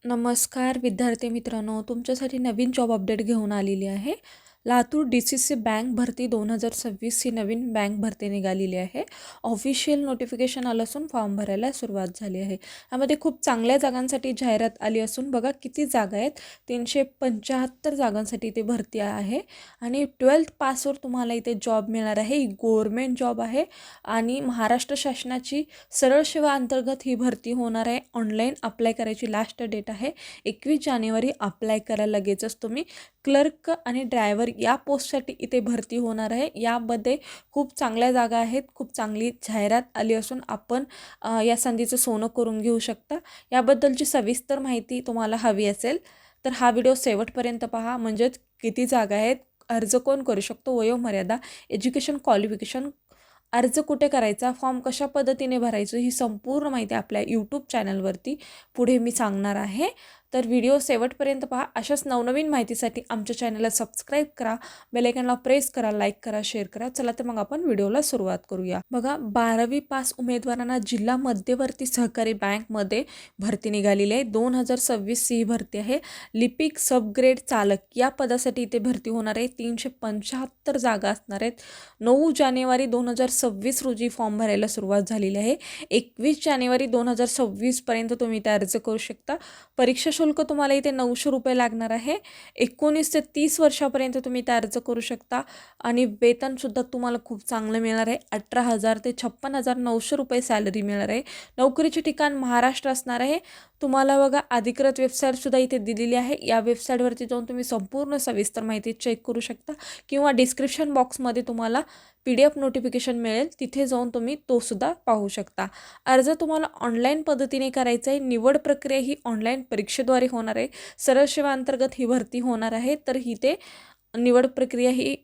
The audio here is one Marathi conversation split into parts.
नमस्कार विद्यार्थी मित्रांनो, तुमच्यासाठी नवीन जॉब अपडेट घेऊन आलेली आहे. लातूर DCC बँक भरती 2026 ही नवीन बँक भरती निघालेली आहे. ऑफिशियल नोटिफिकेशन आलं असून फॉर्म भरायला सुरुवात झाली आहे. यामध्ये खूप चांगल्या जागांसाठी जाहिरात आली असून बघा किती जागा आहेत, 375 जागांसाठी इथे भरती आहे आणि 12th पासवर तुम्हाला इथे जॉब मिळणार आहे. ही गव्हर्मेंट जॉब आहे आणि महाराष्ट्र शासनाची सरळ सेवा अंतर्गत ही भरती होणार आहे. ऑनलाईन अप्लाय करायची लास्ट डेट आहे 21 जानेवारी. अप्लाय करा लगेचच तुम्ही. क्लर्क आणि ड्रायव्हर या पोस्टसाठी इथे भरती होणार आहे. यामध्ये खूप चांगल्या जागा आहेत. खूप चांगली जाहिरात आली असून आपण या संधीचं सोनं करून घेऊ शकता. याबद्दलची सविस्तर माहिती तुम्हाला हवी असेल तर हा व्हिडिओ शेवटपर्यंत पहा. म्हणजेच किती जागा आहेत, अर्ज कोण करू शकतो, वयोमर्यादा, एज्युकेशन क्वालिफिकेशन, अर्ज कुठे करायचा, फॉर्म कशा पद्धतीने भरायचं, ही संपूर्ण माहिती आपल्या यूट्यूब चॅनलवरती पुढे मी सांगणार आहे. तर व्हिडिओ शेवटपर्यंत पहा. अशाच नवनवीन माहितीसाठी आमच्या चॅनलला सबस्क्राईब करा, बेल आयकॉनला प्रेस करा, लाईक करा, शेअर करा. चला तर मग आपण व्हिडिओला सुरुवात करूया. बघा, 12वी पास उमेदवारांना जिल्हा मध्यवर्ती सहकारी बँकमध्ये भरती निघालेली आहे. 2026 ही भरती आहे. लिपिक सबग्रेड चालक या पदासाठी इथे भरती होणार आहे. 375 जागा असणार आहेत. 9 जानेवारी 2026 रोजी फॉर्म भरायला सुरुवात झालेली आहे. 21 जानेवारी 2026 पर्यंत तुम्ही इथे अर्ज करू शकता. परीक्षा शुल्क तुम्हाला इथे 900 रुपये लागणार आहे. 19 ते 30 वर्षापर्यंत तुम्ही इथे अर्ज करू शकता आणि वेतनसुद्धा तुम्हाला खूप चांगलं मिळणार आहे. 18,000 ते 56,900 रुपये सॅलरी मिळणार आहे. नोकरीचे ठिकाण महाराष्ट्र असणार आहे. तुम्हाला बघा अधिकृत वेबसाईटसुद्धा इथे दिलेली आहे. या वेबसाईटवरती जाऊन तुम्ही संपूर्ण सविस्तर माहिती चेक करू शकता किंवा डिस्क्रिप्शन बॉक्समध्ये तुम्हाला PDF नोटिफिकेशन मिळेल, तिथे जाऊन तुम्ही तो सुद्धा पाहू शकता. अर्ज तुम्हाला ऑनलाईन पद्धतीने करायचा आहे. निवड प्रक्रिया ही ऑनलाईन परीक्षेद्वारे होणार आहे. सरळ सेवा अंतर्गत ही भरती होणार आहे. तर ही ते निवड प्रक्रिया ही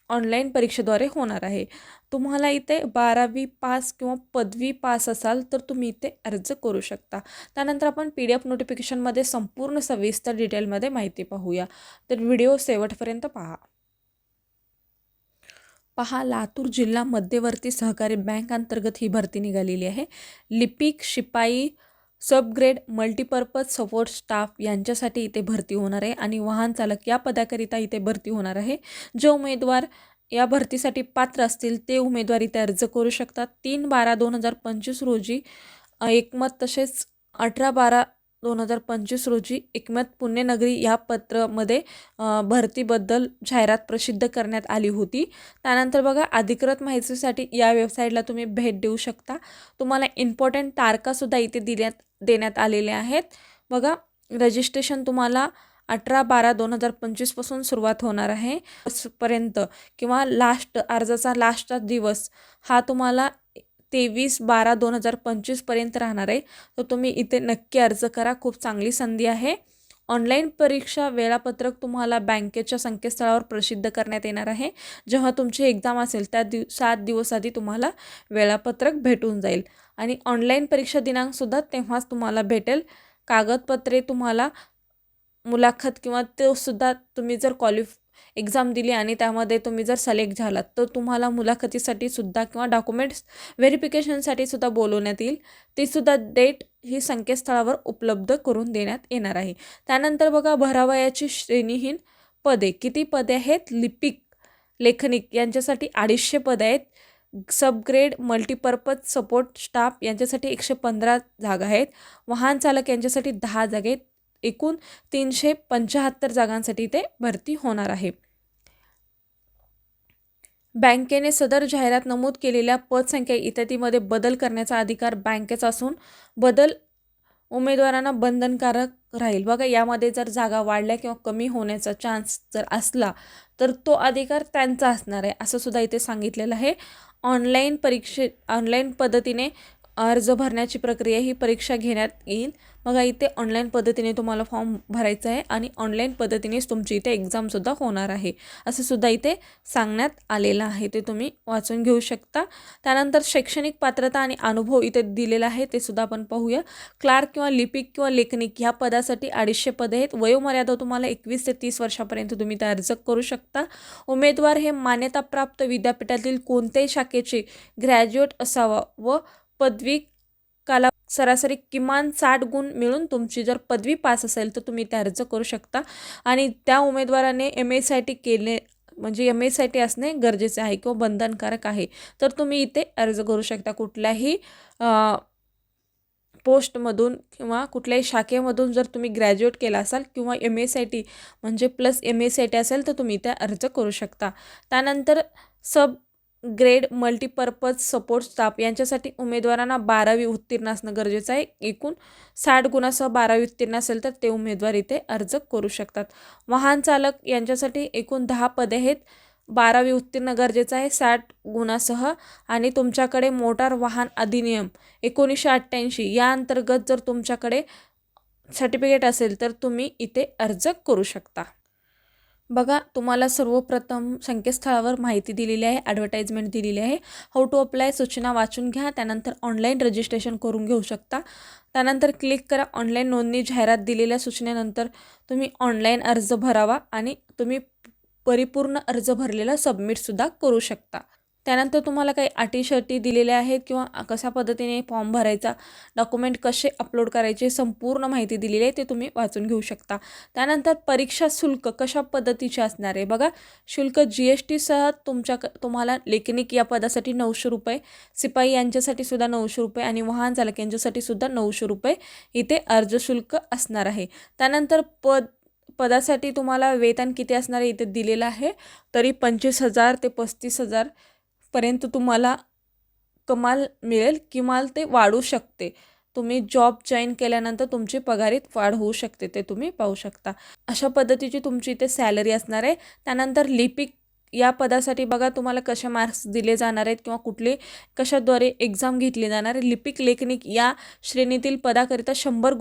ऑनलाईन परीक्षेद्वारे होणार आहे. तुम्हाला इथे 12वी पास किंवा पदवी पास असाल तर तुम्ही इथे अर्ज करू शकता. त्यानंतर आपण PDF नोटिफिकेशनमध्ये संपूर्ण सविस्तर डिटेलमध्ये माहिती पाहूया. तर व्हिडिओ शेवटपर्यंत पहा. लातूर जिल्हा मध्यवर्ती सहकारी बँक अंतर्गत ही भरती निघालेली आहे. लिपिक, शिपाई, सबग्रेड, मल्टीपर्पज सपोर्ट स्टाफ यांच्यासाठी इथे भरती होणार आहे आणि वाहन चालक या पदाकरिता इथे भरती होणार आहे. जे उमेदवार या भरतीसाठी पात्र असतील ते उमेदवार इथे अर्ज करू शकतात. 3/12/2025 रोजी एकमत, तसेच 18/12/2025 रोजी एकमत पुण्यनगरी या पत्रामध्ये भरतीबद्दल जाहिरात प्रसिद्ध करण्यात आली होती. त्यानंतर बघा, अधिकृत माहितीसाठी या वेबसाईटला तुम्ही भेट देऊ शकता. तुम्हाला इम्पॉर्टंट तारखासुद्धा इथे देण्यात आलेल्या आहेत. बघा, रजिस्ट्रेशन तुम्हाला 18/12/2025 पासून सुरुवात होणार आहे पर्यंत किंवा अर्जाचा लास्टचा दिवस हा तुम्हाला 23/12/2025 पर्यंत राहणार आहे. तर तुम्ही इथे नक्की अर्ज करा. खूप चांगली संधी आहे. ऑनलाईन परीक्षा वेळापत्रक तुम्हाला बँकेच्या संकेतस्थळावर प्रसिद्ध करण्यात येणार आहे. जेव्हा तुमची एक्झाम असेल त्या 7 दिवस आधी तुम्हाला वेळापत्रक भेटून जाईल आणि ऑनलाईन परीक्षा दिनांकसुद्धा तेव्हाच तुम्हाला भेटेल. कागदपत्रे तुम्हाला मुलाखत किंवा ते सुद्धा तुम्ही जर एक्झाम दिली आणि त्यामध्ये तुम्ही जर सिलेक्ट झालात तर तुम्हाला मुलाखतीसाठी सुद्धा किंवा डॉक्युमेंट्स व्हेरिफिकेशनसाठी सुद्धा बोलवण्यात येईल. ती सुद्धा डेट ही संकेतस्थळावर उपलब्ध करून देण्यात येणार आहे. त्यानंतर बघा, भरावयाची श्रेणीहीन पदे. किती पदे आहेत? लिपिक, लेखनिक यांच्यासाठी 250 पदे आहेत. सबग्रेड, मल्टीपर्पज सपोर्ट स्टाफ यांच्यासाठी 115 जागा आहेत. वाहन चालक यांच्यासाठी 10 जागा आहेत. एकूण 375 जागांसाठी ते भरती होणार आहे. बँकेने सदर जाहिरात नमूद केलेल्या पदसंख्या इत्यादीमध्ये बदल करण्याचा अधिकार बँकेचा असून बदल उमेदवारांना बंधनकारक राहील. बघा, यामध्ये जर जागा वाढल्या किंवा कमी होण्याचा चान्स जर असला तर तो अधिकार त्यांचा असणार आहे, असं सुद्धा इथे सांगितलेलं आहे. ऑनलाईन पद्धतीने अर्ज भरण्याची प्रक्रिया ही परीक्षा घेण्यात येईल. बघा, इथे ऑनलाईन पद्धतीने तुम्हाला फॉर्म भरायचा आहे आणि ऑनलाईन पद्धतीनेच तुमची इथे एक्झामसुद्धा होणार आहे, असं सुद्धा इथे सांगण्यात आलेलं आहे. ते तुम्ही वाचून घेऊ शकता. त्यानंतर शैक्षणिक पात्रता आणि अनुभव इथे दिलेला आहे, ते सुद्धा आपण पाहूया. क्लार्क किंवा लिपिक किंवा लेखनिक ह्या पदासाठी 250 पदे आहेत. वयोमर्यादा तुम्हाला 21 ते 30 वर्षापर्यंत तुम्ही ते अर्ज करू शकता. उमेदवार हे मान्यताप्राप्त विद्यापीठातील कोणत्याही शाखेचे ग्रॅज्युएट असावा व पदवी सरासरी किमान 60 गुण मिळून तुमची जर पदवी पास असेल तर तुम्ही ते अर्ज करू शकता. आणि त्या उमेदवाराने MSIT केले म्हणजे MSIT असणे गरजेचे आहे किंवा बंधनकारक आहे, तर तुम्ही इथे अर्ज करू शकता. कुठल्याही पोस्टमधून किंवा कुठल्याही शाखेमधून जर तुम्ही ग्रॅज्युएट केला असाल किंवा MSIT म्हणजे प्लस MSIT असेल तर तुम्ही इथे अर्ज करू शकता. त्यानंतर सब ग्रेड मल्टीपर्पज सपोर्ट स्टाफ यांच्यासाठी उमेदवारांना 12वी उत्तीर्ण असणं गरजेचं आहे. एकूण 60 गुणासह 12वी उत्तीर्ण असेल तर ते उमेदवार इथे अर्ज करू शकतात. वाहन चालक यांच्यासाठी एकूण 10 पदे आहेत. 12वी उत्तीर्ण गरजेचं आहे 60 गुणासह. आणि तुमच्याकडे मोटार वाहन अधिनियम 1988 या अंतर्गत जर तुमच्याकडे सर्टिफिकेट असेल तर तुम्ही इथे अर्ज करू शकता. बघा, तुम्हाला सर्वप्रथम संकेतस्थळावर माहिती दिलेली आहे, ॲडव्हर्टाइजमेंट दिलेली आहे. हाऊ टू अप्लाय सूचना वाचून घ्या. त्यानंतर ऑनलाईन रजिस्ट्रेशन करून घेऊ शकता. त्यानंतर क्लिक करा ऑनलाईन नोंदणी. जाहिरात दिलेल्या सूचनेनंतर तुम्ही ऑनलाईन अर्ज भरावा आणि तुम्ही परिपूर्ण अर्ज भरलेला सबमिटसुद्धा करू शकता. त्यानंतर तुम्हाला काही अटी-शर्ती दिलेल्या आहेत किंवा कशा पद्धतीने फॉर्म भरायचा, डॉक्युमेंट कसे अपलोड करायचे, संपूर्ण माहिती दिलेली आहे, ते तुम्ही वाचून घेऊ शकता. त्यानंतर परीक्षा शुल्क कशा पद्धतीचे असणार आहे बघा. शुल्क GST सह तुम्हाला लेखनिक या पदासाठी 900 रुपये, शिपाई यांच्यासाठी सुद्धा 900 रुपये आणि वाहन चालक यांच्यासाठी सुद्धा 900 रुपये इथे अर्ज शुल्क असणार आहे. त्यानंतर पदासाठी तुम्हाला वेतन किती असणार आहे इथे दिलेलं आहे. तरी 25,000 ते 35,000 पर्यंत तुम्हाला कमाल मिळेल. किमान ते वाढू शकते. तुम्ही जॉब जॉईन केल्यानंतर तुमची पगारीत वाढ होऊ शकते, ते तुम्ही पाहू शकता. अशा पद्धतीची तुमची इथे सॅलरी असणार आहे. त्यानंतर लिपिक या पदासाठी बघा तुम्हाला कसे मार्क्स दिले जाणार आहेत किंवा कुठले कशाद्वारे एक्झाम घेतली जाणार आहे. लिपिक लेखनिक या श्रेणीतील पदाकरिता 100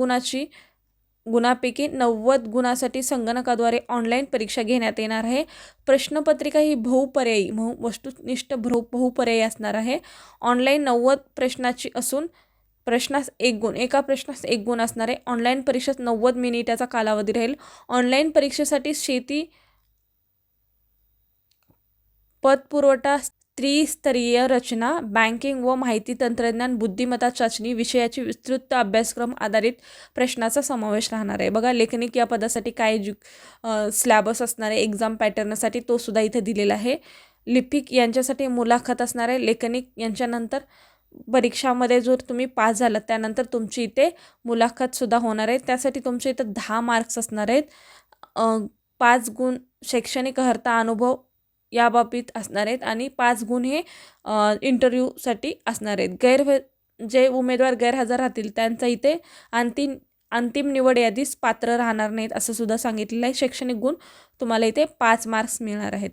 गुणापैकी 90 गुणासाठी संगणकाद्वारे ऑनलाईन परीक्षा घेण्यात येणार आहे. प्रश्नपत्रिका ही बहुपर्यायी वस्तुनिष्ठ बहुपर्यायी असणार आहे. ऑनलाईन 90 प्रश्नाची असून प्रश्नास 1 गुण, एका प्रश्नास 1 गुण असणार आहे. ऑनलाईन परीक्षेत 90 मिनिटाचा कालावधी राहील. ऑनलाईन परीक्षेसाठी शेती पतपुरवठा, त्रिस्तरीय रचना, बँकिंग व माहिती तंत्रज्ञान, बुद्धिमत्ता चाचणी विषयाची विस्तृत अभ्यासक्रम आधारित प्रश्नाचा समावेश राहणार आहे. बघा, लेखनिक या पदासाठी काय सिलॅबस असणार आहे एक्झाम पॅटर्नसाठी तो सुद्धा इथे दिलेला आहे. लिपिक यांच्यासाठी मुलाखत असणार आहे. लेखनिक यांच्यानंतर परीक्षामध्ये जर तुम्ही पास झालात त्यानंतर तुमची इथे मुलाखतसुद्धा होणार आहे. त्यासाठी तुमचे इथे 10 मार्क्स असणार आहेत. 5 गुण शैक्षणिक अर्हता अनुभव याबाबतीत असणार आहेत आणि 5 गुण हे इंटरव्ह्यूसाठी असणार आहेत. जे उमेदवार गैरहजर राहतील त्यांचा इथे अंतिम निवड यादीस पात्र राहणार नाहीत असं सुद्धा सांगितलेलं आहे. शैक्षणिक गुण तुम्हाला इथे 5 मार्क्स मिळणार आहेत.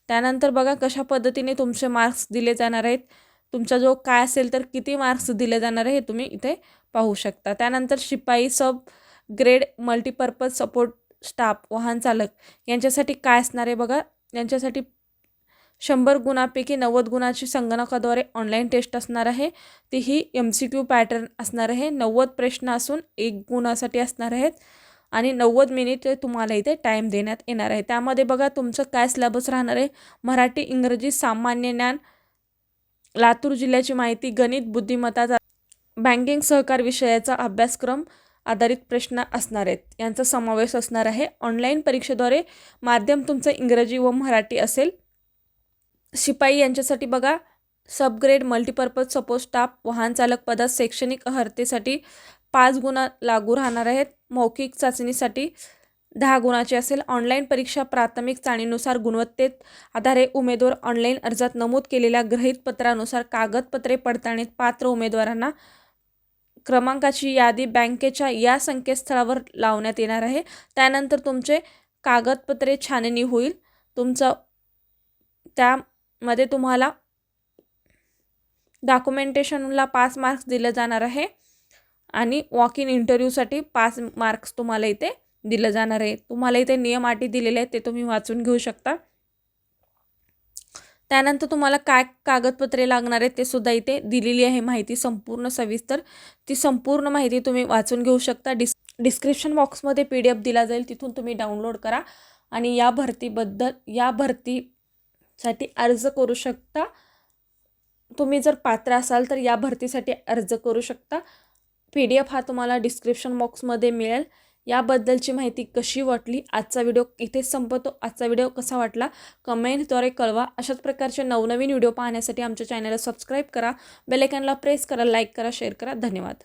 त्यानंतर बघा कशा पद्धतीने तुमचे मार्क्स दिले जाणार आहेत. तुमचा जो काय असेल तर किती मार्क्स दिले जाणार आहे हे तुम्ही इथे पाहू शकता. त्यानंतर शिपाई सब ग्रेड मल्टीपर्पज सपोर्ट स्टाफ वाहन चालक यांच्यासाठी काय असणार आहे बघा. यांच्यासाठी 100 गुणापैकी 90 गुणाची संगणकाद्वारे ऑनलाईन टेस्ट असणार आहे. तीही MCQ पॅटर्न असणार आहे. 90 प्रश्न असून 1 गुणासाठी असणार आहेत आणि 90 मिनिट तुम्हाला इथे टाईम देण्यात येणार आहे. त्यामध्ये बघा तुमचं काय सिलेबस राहणार आहे. मराठी, इंग्रजी, सामान्य ज्ञान, लातूर जिल्ह्याची माहिती, गणित, बुद्धिमत्ता, बँकिंग सहकार विषयाचा अभ्यासक्रम आधारित प्रश्न असणार आहेत. यांचा समावेश असणार आहे. ऑनलाईन परीक्षेद्वारे माध्यम तुमचं इंग्रजी व मराठी असेल. शिपाई यांच्यासाठी बघा सबग्रेड मल्टीपर्पज सपोर्ट स्टाफ वाहन चालक पदात शैक्षणिक अर्हतेसाठी 5 गुण लागू राहणार आहेत. मौखिक चाचणीसाठी 10 गुणाची असेल. ऑनलाईन परीक्षा प्राथमिक चाचणीनुसार गुणवत्तेत आधारे उमेदवार ऑनलाईन अर्जात नमूद केलेल्या गृहीत पत्रानुसार कागदपत्रे पडताळणीत पात्र उमेदवारांना क्रमांकाची यादी बँकेच्या या संकेतस्थळावर लावण्यात येणार आहे. त्यानंतर तुमचे कागदपत्रे छाननी होईल. त्यामध्ये तुम्हाला डॉक्युमेंटेशनला 5 मार्क्स दिले जाणार आहे आणि वॉक इन इंटरव्ह्यूसाठी 5 मार्क्स तुम्हाला इथे दिलं जाणार आहे. तुम्हाला इथे नियम अटी दिलेले आहेत ते तुम्ही वाचून घेऊ शकता. त्यानंतर तुम्हाला काय कागदपत्रे लागणार आहेत ते सुद्धा इथे दिलेली आहे माहिती संपूर्ण सविस्तर. ती संपूर्ण माहिती तुम्ही वाचून घेऊ शकता. डिस्क्रिप्शन बॉक्समध्ये PDF दिला जाईल, तिथून तुम्ही डाउनलोड करा आणि या भरतीसाठी अर्ज करू शकता. तुम्ही जर पात्र असाल तर या भरतीसाठी अर्ज करू शकता. PDF हा तुम्हाला डिस्क्रिप्शन बॉक्समध्ये मिळेल. याबद्दलची माहिती कशी वाटली, आजचा व्हिडिओ इथेच संपवतो. आजचा व्हिडिओ कसा वाटला कमेंटद्वारे कळवा. अशाच प्रकारचे नवनवीन व्हिडिओ पाहण्यासाठी आमच्या चॅनलला सबस्क्राईब करा, बेल आयकॉनला प्रेस करा, लाईक करा, शेअर करा. धन्यवाद.